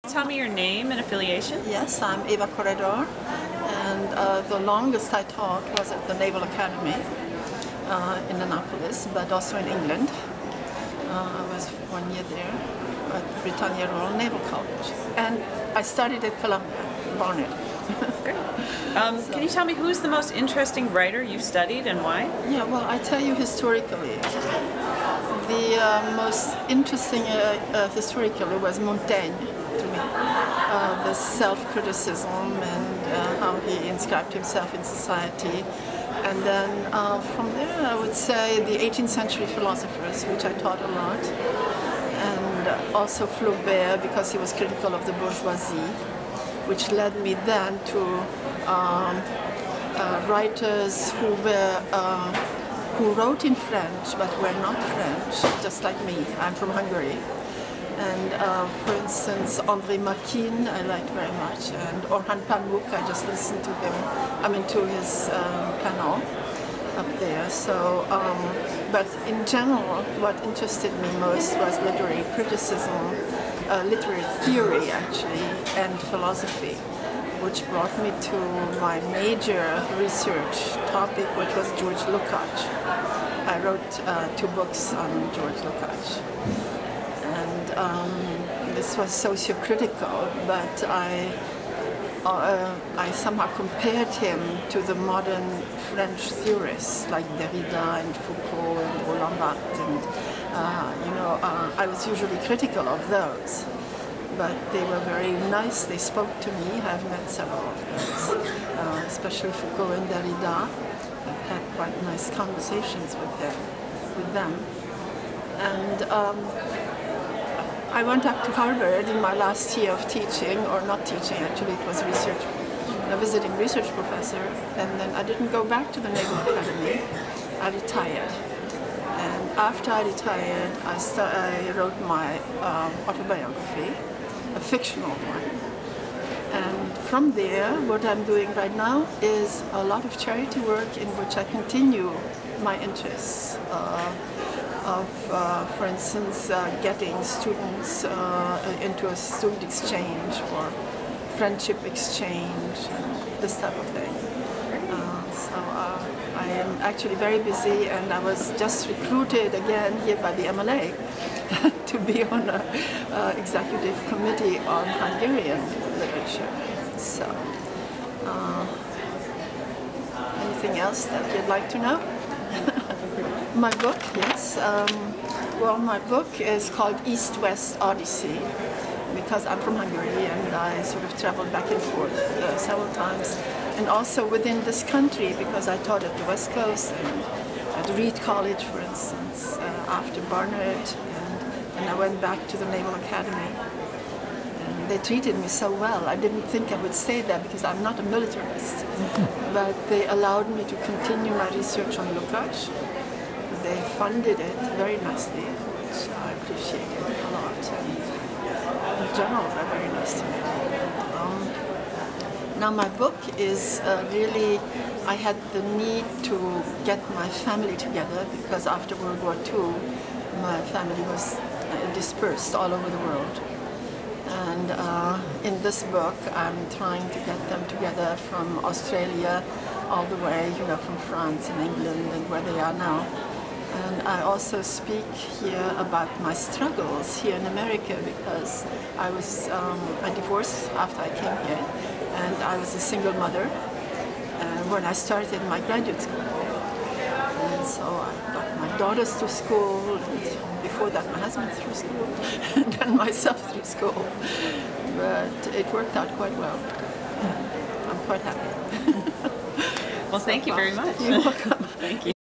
Tell me your name and affiliation. Yes, I'm Eva Corredor, and the longest I taught was at the Naval Academy in Annapolis, but also in England. I was 1 year there at Britannia Royal Naval College, and I studied at Columbia, Barnet. Great. Can you tell me who's the most interesting writer you've studied and why? Yeah, well, I tell you historically. The most interesting historically was Montaigne to me. The self-criticism and how he inscribed himself in society. And then from there I would say the 18th century philosophers, which I taught a lot. And also Flaubert, because he was critical of the bourgeoisie, which led me then to writers who wrote in French but were not French, just like me. I'm from Hungary. And for instance, André Makin I liked very much, and Orhan Pamuk, I just listened to him, to his panel up there. So, but in general, what interested me most was literary criticism, literary theory actually, and philosophy, which brought me to my major research topic, which was George Lukács. I wrote 2 books on George Lukács. And this was socio-critical, but I somehow compared him to the modern French theorists like Derrida and Foucault and Roland Barthes, and I was usually critical of those, but they were very nice. They spoke to me. I've met several of those, especially Foucault and Derrida. I've had quite nice conversations with them, and I went up to Harvard in my last year of teaching, or not teaching, actually it was research, a visiting research professor, and then I didn't go back to the Naval Academy. I retired. And after I retired, I wrote my autobiography, a fictional one. And from there, what I'm doing right now is a lot of charity work in which I continue my interests. For instance, getting students into a student exchange or friendship exchange, this type of thing. So I am actually very busy, and I was just recruited again here by the MLA to be on an executive committee on Hungarian literature. So, anything else that you'd like to know? My book, yes. Well, my book is called East-West Odyssey, because I'm from Hungary and I sort of traveled back and forth several times. And also within this country, because I taught at the West Coast and at Reed College, for instance, after Barnet, and I went back to the Naval Academy. And they treated me so well. I didn't think I would stay there because I'm not a militarist. But they allowed me to continue my research on Lukács. They funded it very nicely, which I appreciated a lot, and in general they're very nice to me. Now my book is really, I had the need to get my family together, because after World War II my family was dispersed all over the world. And in this book I'm trying to get them together from Australia all the way, from France and England and where they are now. And I also speak here about my struggles here in America, because I divorced after I came here, and I was a single mother when I started my graduate school. And so I got my daughters through school, and before that my husband through school, and then myself through school. But it worked out quite well. I'm quite happy. Well, thank you very much. You're welcome. Thank you.